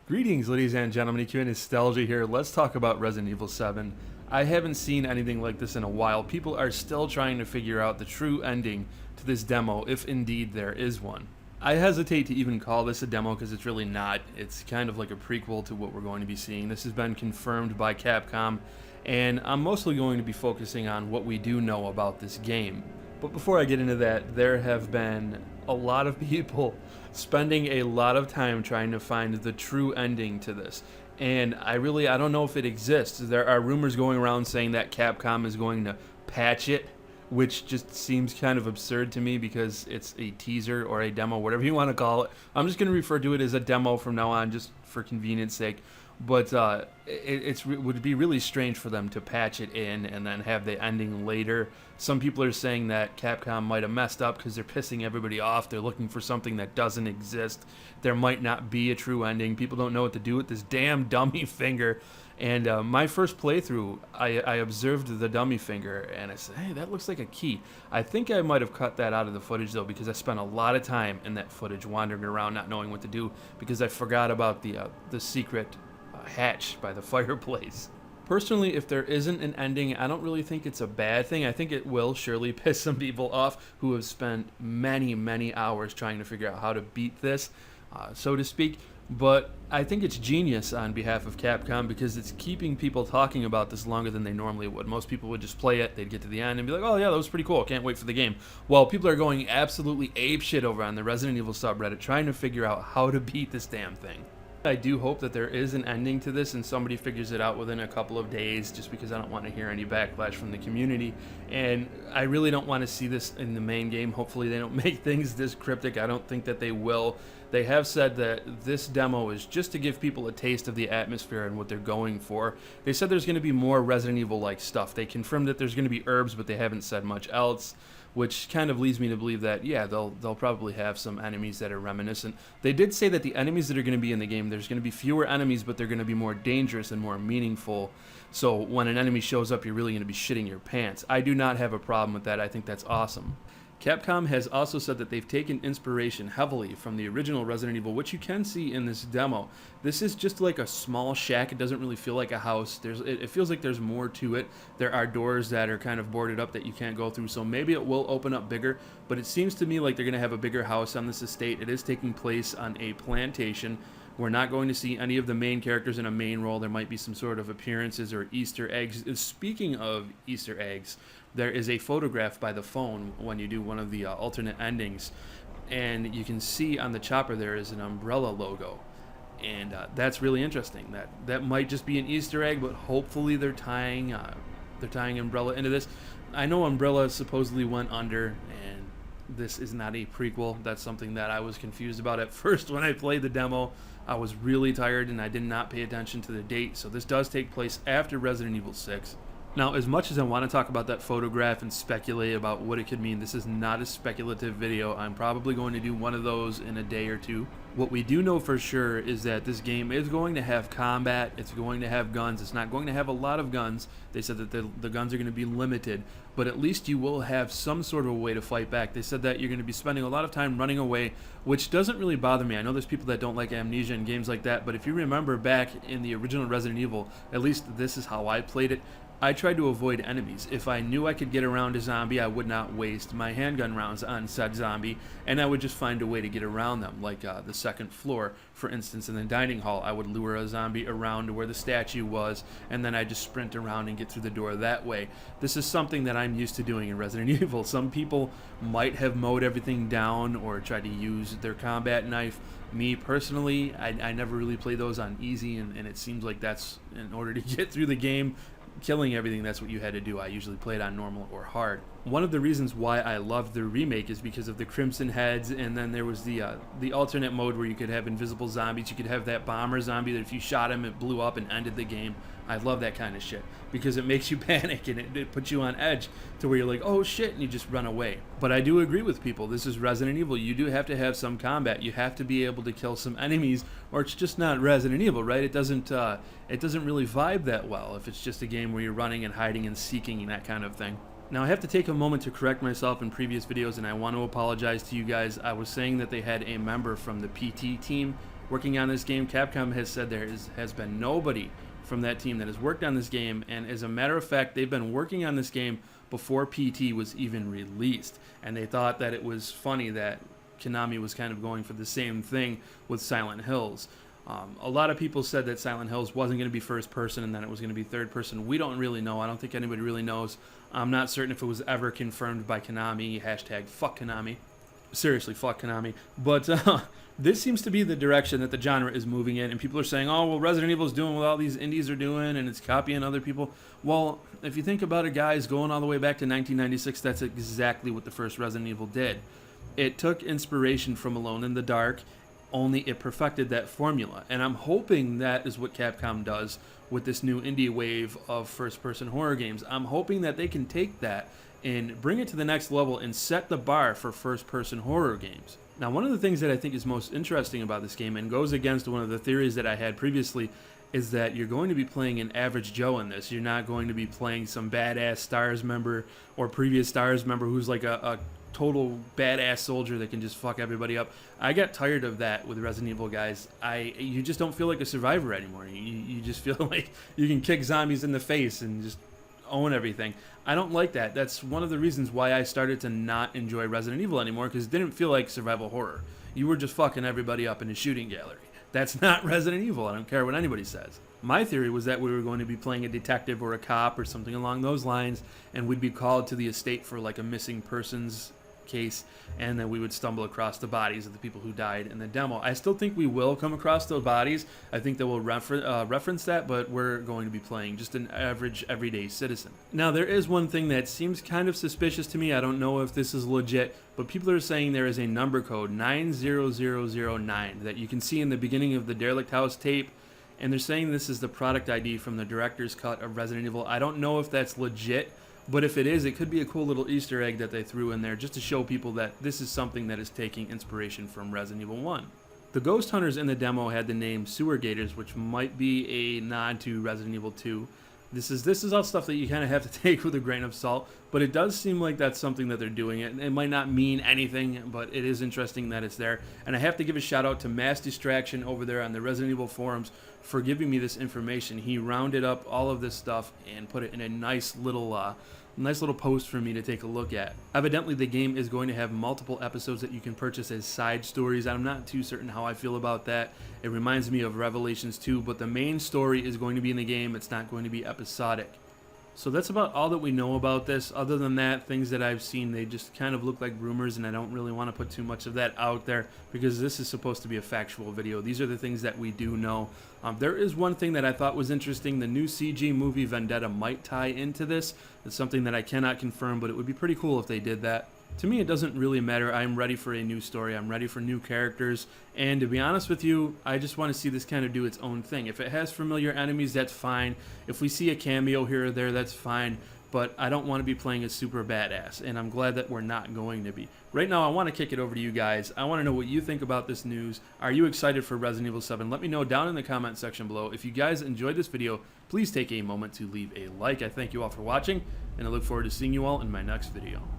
Greetings, ladies and gentlemen. EQ Nostalgia here. Let's talk about Resident Evil 7. I haven't seen anything like this in a while. People are still trying to figure out the true ending to this demo, if indeed there is one. I hesitate to even call this a demo because it's really not. It's kind of like a prequel to what we're going to be seeing. This has been confirmed by Capcom, and I'm mostly going to be focusing on what we do know about this game. But before I get into that, there have been a lot of people spending a lot of time trying to find the true ending to this. And I don't know if it exists. There are rumors going around saying that Capcom is going to patch it, which just seems kind of absurd to me because it's a teaser or a demo, whatever you want to call it. I'm just going to refer to it as a demo from now on, just for convenience sake. But it would be really strange for them to patch it in and then have the ending later. Some people are saying that Capcom might have messed up because they're pissing everybody off. They're looking for something that doesn't exist. There might not be a true ending. People don't know what to do with this damn dummy finger. And my first playthrough, I observed the dummy finger, and I said, hey, that looks like a key. I think I might have cut that out of the footage, though, because I spent a lot of time in that footage wandering around not knowing what to do because I forgot about the secret hatch by the fireplace. Personally, if there isn't an ending, I don't really think it's a bad thing. I think it will surely piss some people off who have spent many, many hours trying to figure out how to beat this, so to speak. But I think it's genius on behalf of Capcom because it's keeping people talking about this longer than they normally would. Most people would just play it, they'd get to the end and be like, oh yeah, that was pretty cool, can't wait for the game. While people are going absolutely apeshit over on the Resident Evil subreddit trying to figure out how to beat this damn thing. I do hope that there is an ending to this and somebody figures it out within a couple of days, just because I don't want to hear any backlash from the community. And I really don't want to see this in the main game. Hopefully they don't make things this cryptic. I don't think that they will. They have said that this demo is just to give people a taste of the atmosphere and what they're going for. They said there's going to be more Resident Evil-like stuff. They confirmed that there's going to be herbs, but they haven't said much else, which kind of leads me to believe that, yeah, they'll probably have some enemies that are reminiscent. They did say that the enemies that are going to be in the game, there's going to be fewer enemies, but they're going to be more dangerous and more meaningful. So when an enemy shows up, you're really going to be shitting your pants. I do not have a problem with that. I think that's awesome. Capcom has also said that they've taken inspiration heavily from the original Resident Evil, which you can see in this demo. This is just like a small shack. It doesn't really feel like a house. It feels like there's more to it. There are doors that are kind of boarded up that you can't go through, so maybe it will open up bigger, but it seems to me like they're going to have a bigger house on this estate. It is taking place on a plantation. We're not going to see any of the main characters in a main role. There might be some sort of appearances or Easter eggs. Speaking of Easter eggs, there is a photograph by the phone when you do one of the alternate endings, and you can see on the chopper there is an Umbrella logo, and that's really interesting. That might just be an Easter egg, but hopefully they're tying Umbrella into this. I know Umbrella supposedly went under, and this is not a prequel. That's something that I was confused about at first when I played the demo. I was really tired and I did not pay attention to the date, so this does take place after Resident Evil 6. Now, as much as I want to talk about that photograph and speculate about what it could mean, this is not a speculative video. I'm probably going to do one of those in a day or two. What we do know for sure is that this game is going to have combat, it's going to have guns, it's not going to have a lot of guns. They said that the guns are going to be limited, but at least you will have some sort of a way to fight back. They said that you're going to be spending a lot of time running away, which doesn't really bother me. I know there's people that don't like amnesia in games like that, but if you remember back in the original Resident Evil, at least this is how I played it, I tried to avoid enemies. If I knew I could get around a zombie, I would not waste my handgun rounds on said zombie, and I would just find a way to get around them, like the second floor, for instance, in the dining hall. I would lure a zombie around to where the statue was, and then I'd just sprint around and get through the door that way. This is something that I'm used to doing in Resident Evil. Some people might have mowed everything down or tried to use their combat knife. Me, personally, I never really play those on easy, and it seems like that's, in order to get through the game, killing everything, that's what you had to do. I usually played on normal or hard. One of the reasons why I loved the remake is because of the Crimson Heads, and then there was the alternate mode where you could have invisible zombies. You could have that bomber zombie that if you shot him, it blew up and ended the game. I love that kind of shit because it makes you panic and it puts you on edge to where you're like, oh shit, and you just run away. But I do agree with people. This is Resident Evil. You do have to have some combat. You have to be able to kill some enemies, or it's just not Resident Evil, right? It doesn't really vibe that well if it's just a game where you're running and hiding and seeking and that kind of thing. Now, I have to take a moment to correct myself in previous videos, and I want to apologize to you guys. I was saying that they had a member from the PT team working on this game. Capcom has said has been nobody from that team that has worked on this game, and as a matter of fact, they've been working on this game before PT was even released, and they thought that it was funny that Konami was kind of going for the same thing with Silent Hills. A lot of people said that Silent Hills wasn't going to be first person and then it was going to be third person. We don't really know. I don't think anybody really knows. I'm not certain if it was ever confirmed by Konami. Hashtag fuck Konami. Seriously, fuck Konami. But this seems to be the direction that the genre is moving in, and people are saying, oh, well, Resident Evil is doing what all these indies are doing, and it's copying other people. Well, if you think about it, guys, going all the way back to 1996, that's exactly what the first Resident Evil did. It took inspiration from Alone in the Dark, only it perfected that formula. And I'm hoping that is what Capcom does with this new indie wave of first-person horror games. I'm hoping that they can take that and bring it to the next level and set the bar for first-person horror games. Now, one of the things that I think is most interesting about this game, and goes against one of the theories that I had previously, is that you're going to be playing an average Joe in this. You're not going to be playing some badass STARS member or previous STARS member who's like a total badass soldier that can just fuck everybody up. I got tired of that with Resident Evil, guys. You just don't feel like a survivor anymore. You just feel like you can kick zombies in the face and just own everything. I don't like that. That's one of the reasons why I started to not enjoy Resident Evil anymore, because it didn't feel like survival horror. You were just fucking everybody up in a shooting gallery. That's not Resident Evil. I don't care what anybody says. My theory was that we were going to be playing a detective or a cop or something along those lines, and we'd be called to the estate for like a missing persons case, and then we would stumble across the bodies of the people who died in the demo. I still think we will come across those bodies. I think that we'll reference that, but we're going to be playing just an average, everyday citizen. Now, there is one thing that seems kind of suspicious to me. I don't know if this is legit, but people are saying there is a number code, 90009, that you can see in the beginning of the Derelict House tape, and they're saying this is the product ID from the director's cut of Resident Evil. I don't know if that's legit, but if it is, it could be a cool little Easter egg that they threw in there just to show people that this is something that is taking inspiration from Resident Evil 1. The ghost hunters in the demo had the name Sewer Gators, which might be a nod to Resident Evil 2. This is all stuff that you kind of have to take with a grain of salt, but it does seem like that's something that they're doing. It might not mean anything, but it is interesting that it's there. And I have to give a shout out to Mass Distraction over there on the Resident Evil forums for giving me this information. He rounded up all of this stuff and put it in a nice little post for me to take a look at. Evidently, the game is going to have multiple episodes that you can purchase as side stories. I'm not too certain how I feel about that. It reminds me of Revelations 2, but the main story is going to be in the game. It's not going to be episodic. So that's about all that we know about this. Other than that, things that I've seen, they just kind of look like rumors, and I don't really want to put too much of that out there because this is supposed to be a factual video. These are the things that we do know. There is one thing that I thought was interesting. The new CG movie Vendetta might tie into this. It's something that I cannot confirm, but it would be pretty cool if they did that. To me, it doesn't really matter. I'm ready for a new story. I'm ready for new characters. And to be honest with you, I just want to see this kind of do its own thing. If it has familiar enemies, that's fine. If we see a cameo here or there, that's fine. But I don't want to be playing a super badass, and I'm glad that we're not going to be. Right now, I want to kick it over to you guys. I want to know what you think about this news. Are you excited for Resident Evil 7? Let me know down in the comment section below. If you guys enjoyed this video, please take a moment to leave a like. I thank you all for watching, and I look forward to seeing you all in my next video.